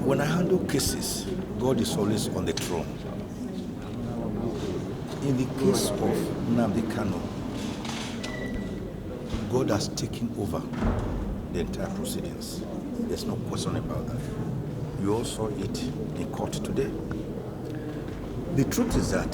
When I handle cases, God is always on the throne. In the case of Nnamdi Kanu, God has taken over the entire proceedings. There's no question about that. You all saw it in court today. The truth is that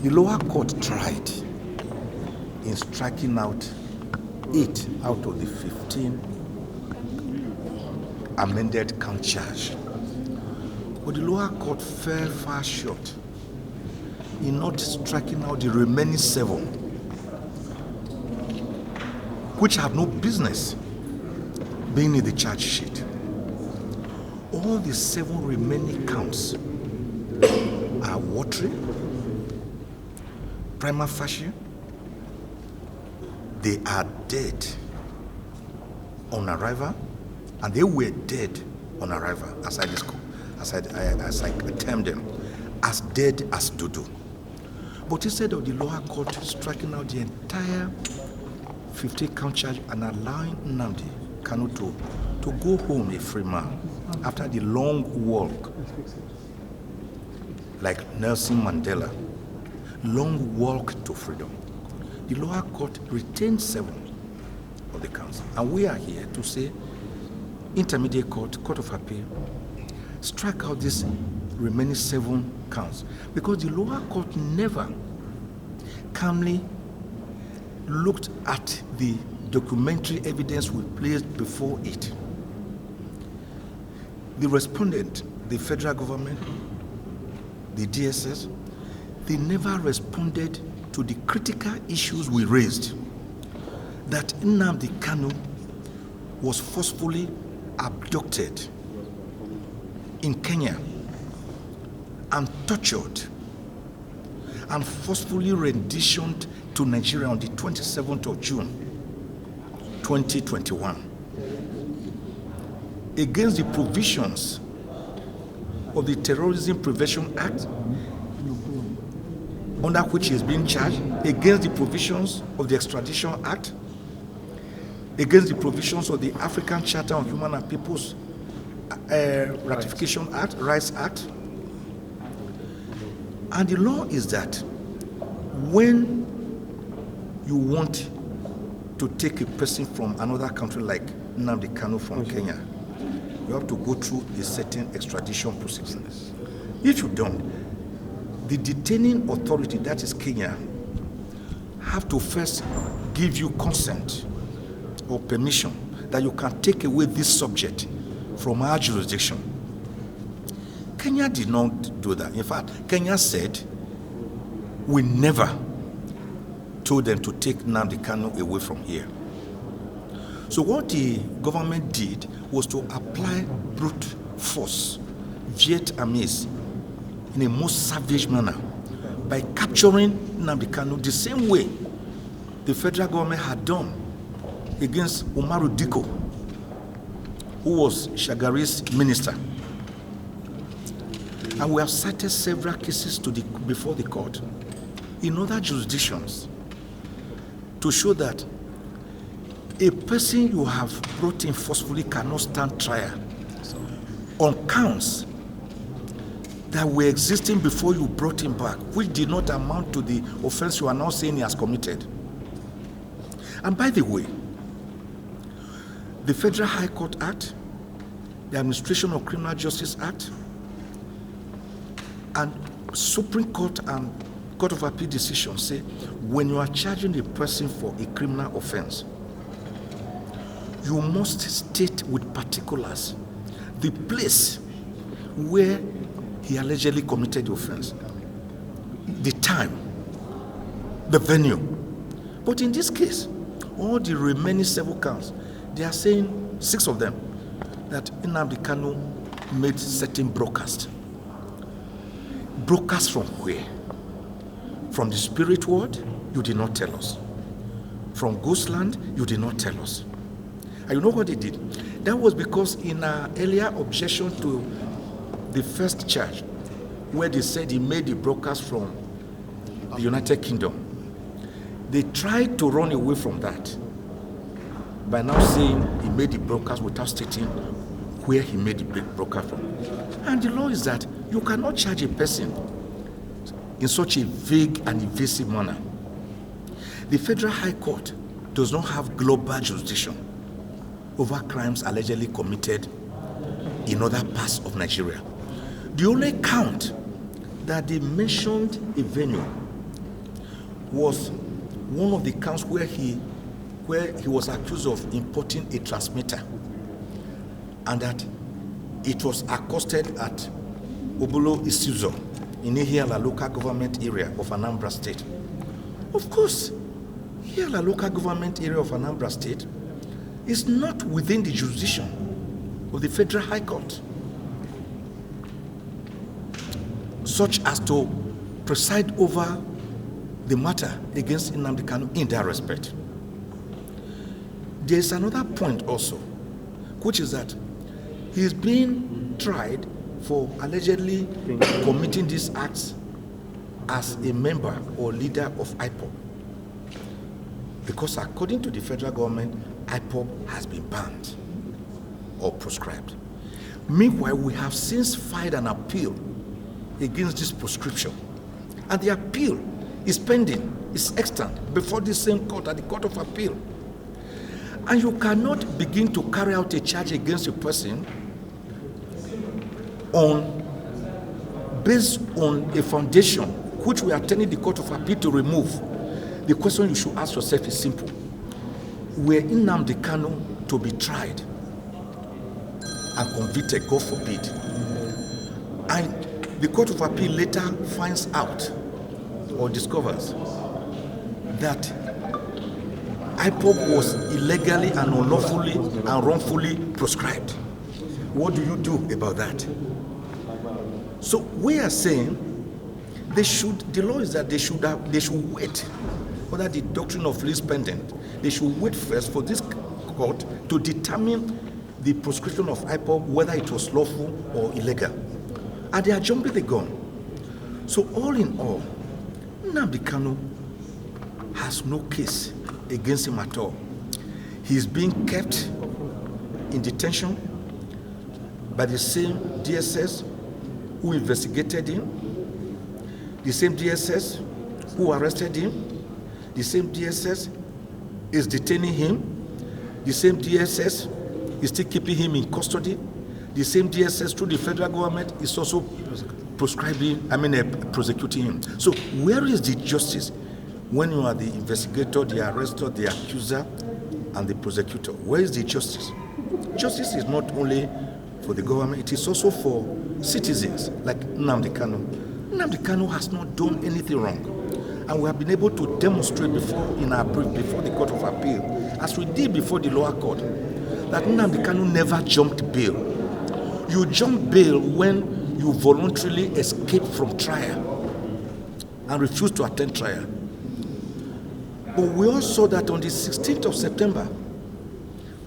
the lower court tried in striking out 8 out of the 15 amended count charge. But the lower court fell far short in not striking out the remaining 7, which have no business being in the charge sheet. All the 7 remaining counts are Watery, prima facie. They are dead on arrival, and they were dead on arrival, as I termed them, as dead as dodo. But instead of the lower court striking out the entire 15 count charge and allowing Nnamdi Kanu to go home a free man after the long walk, like Nelson Mandela, long walk to freedom, the lower court retained 7 of the counts. And we are here to say, intermediate court, court of appeal, strike out these remaining 7 counts, because the lower court never calmly looked at the documentary evidence we placed before it. The respondent, the federal government, the DSS, they never responded to the critical issues we raised, that Nnamdi Kanu was forcefully abducted in Kenya and tortured and forcefully renditioned to Nigeria on the 27th of June 2021 against the provisions of the Terrorism Prevention Act, under which he is being charged, against the provisions of the Extradition Act, against the provisions of the African Charter on Human and People's Ratification Act, Rights Act. And the law is that when you want to take a person from another country like Nnamdi Kanu from Kenya, you have to go through a certain extradition procedures. If you don't, the detaining authority, that is Kenya, have to first give you consent or permission that you can take away this subject from our jurisdiction. Kenya did not do that. In fact, Kenya said, we never told them to take Nnamdi Kanu away from here. So what the government did was to apply brute force, Vietnamese, in a most savage manner by capturing Nnamdi Kanu the same way the federal government had done against Umaru Diko, who was Shagari's minister. And we have cited several cases before the court in other jurisdictions to show that a person you have brought in forcefully cannot stand trial on counts that were existing before you brought him back, which did not amount to the offense you are now saying he has committed. And by the way, the Federal High Court Act, the Administration of Criminal Justice Act, and Supreme Court and Court of Appeal decisions say when you are charging a person for a criminal offense, you must state with particulars the place where he allegedly committed the offense, the time, the venue. But in this case, all the remaining 7 counts, they are saying, 6 of them, that Nnamdi Kanu made certain broadcasts. Broadcasts from where? From the spirit world? You did not tell us. From Ghostland? You did not tell us. And you know what they did? That was because in our earlier objection to the first charge, where they said he made the broadcast from the United Kingdom, they tried to run away from that by now saying he made the broadcast without stating where he made the broker from. And the law is that you cannot charge a person in such a vague and evasive manner. The Federal High Court does not have global jurisdiction over crimes allegedly committed in other parts of Nigeria. The only count that they mentioned a venue was one of the counts where he was accused of importing a transmitter, and that it was accosted at Obolo Isuzo in Ihiala local government area of Anambra State. Of course, Ihiala local government area of Anambra State is not within the jurisdiction of the Federal High Court, such as to preside over the matter against Nnamdi Kanu in that respect. There is another point also, which is that he is being tried for allegedly committing these acts as a member or leader of IPOB. Because according to the federal government, IPOB has been banned or proscribed. Meanwhile, we have since filed an appeal against this proscription. And the appeal is pending, is extant before the same court, at the Court of Appeal. And you cannot begin to carry out a charge against a person based on a foundation which we are telling the Court of Appeal to remove. The question you should ask yourself is simple. Were Nnamdi Kanu to be tried and convicted, God forbid, and the Court of Appeal later finds out or discovers that IPOB was illegally and unlawfully and wrongfully proscribed, what do you do about that? So we are saying the law is that they should wait whether the doctrine of least pendant. They should wait first for this court to determine the proscription of IPOB, whether it was lawful or illegal. And they are jumping the gun. So all in all, Nnamdi Kanu has no case against him at all. He is being kept in detention by the same DSS who investigated him, the same DSS who arrested him, the same DSS is detaining him, the same DSS is still keeping him in custody, the same DSS through the federal government is also prosecuting him. So where is the justice when you are the investigator, the arrestor, the accuser, and the prosecutor? Where is the justice? Justice is not only for the government, it is also for citizens like Nnamdi Kanu. Nnamdi Kanu has not done anything wrong. And we have been able to demonstrate in our brief before the Court of Appeal, as we did before the lower court, that Nnamdi Kanu never jumped bail. You jump bail when you voluntarily escape from trial and refuse to attend trial. But we all saw that on the 16th of September,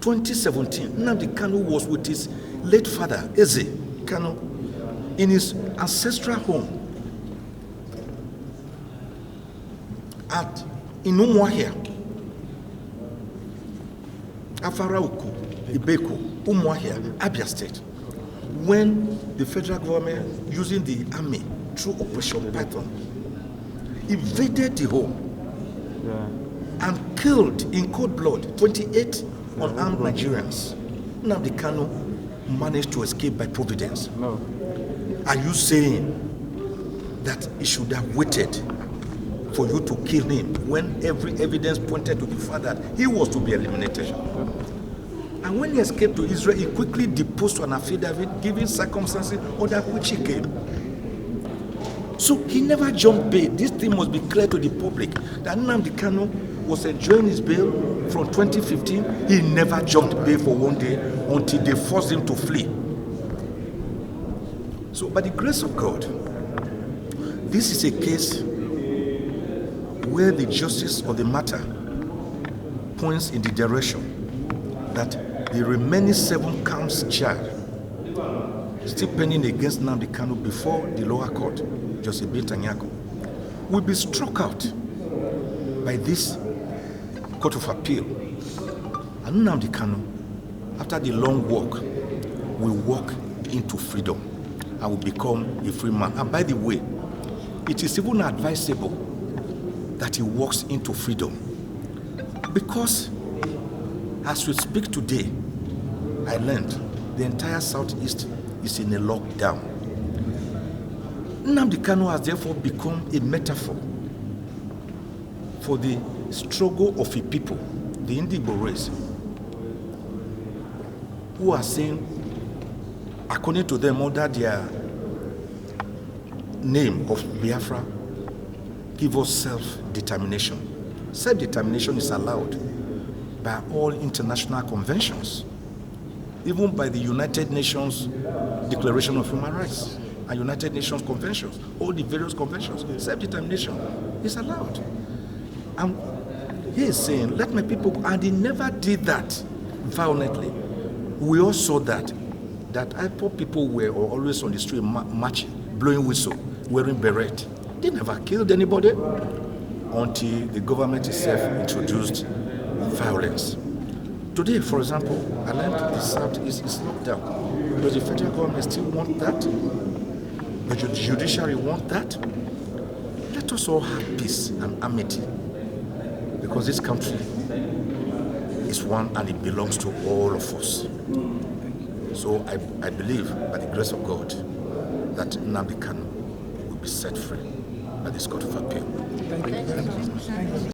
2017, Nnamdi Kanu was with his late father, Eze Kanu, in his ancestral home in Umuahia, Afarauku, Ibeko, Umuahia, Abia State, when the federal government, using the army through Operation Python, invaded the home and killed in cold blood 28 unarmed Nigerians. Nnamdi Kanu managed to escape by providence. No. Are you saying that he should have waited for you to kill him when every evidence pointed to the fact that he was to be eliminated? And when he escaped to Israel, he quickly deposed to an affidavit, giving circumstances under which he came. So he never jumped bail. This thing must be clear to the public that Nnamdi Kanu was enjoying his bail from 2015. He never jumped bail for one day until they forced him to flee. So by the grace of God, this is a case where the justice of the matter points in the direction that the remaining 7 counts charged still pending against Nnamdi Kanu before the lower court, Joseph Bintanyako, will be struck out by this Court of Appeal. And Nnamdi Kanu, after the long walk, will walk into freedom and will become a free man. And by the way, it is even advisable that he walks into freedom, because as we speak today, I learned the entire Southeast is in a lockdown. Nnamdi Kanu has therefore become a metaphor for the struggle of a people, the Indigo race, who are saying, according to them, under their name of Biafra, give us self-determination. Self-determination is allowed by all international conventions, even by the United Nations Declaration of Human Rights and United Nations conventions, all the various conventions. Self-determination is allowed. And he is saying, let my people go. And he never did that violently. We all saw that IPOB people were always on the street marching, blowing whistle, wearing beret. They never killed anybody until the government itself introduced violence. Today, for example, I learned the Southeast is locked down. Does the federal government still want that? Does the judiciary want that? Let us all have peace and amity, because this country is one and it belongs to all of us. So I believe, by the grace of God, that Nnamdi Kanu will be set free by this Court of Appeal. Thank you.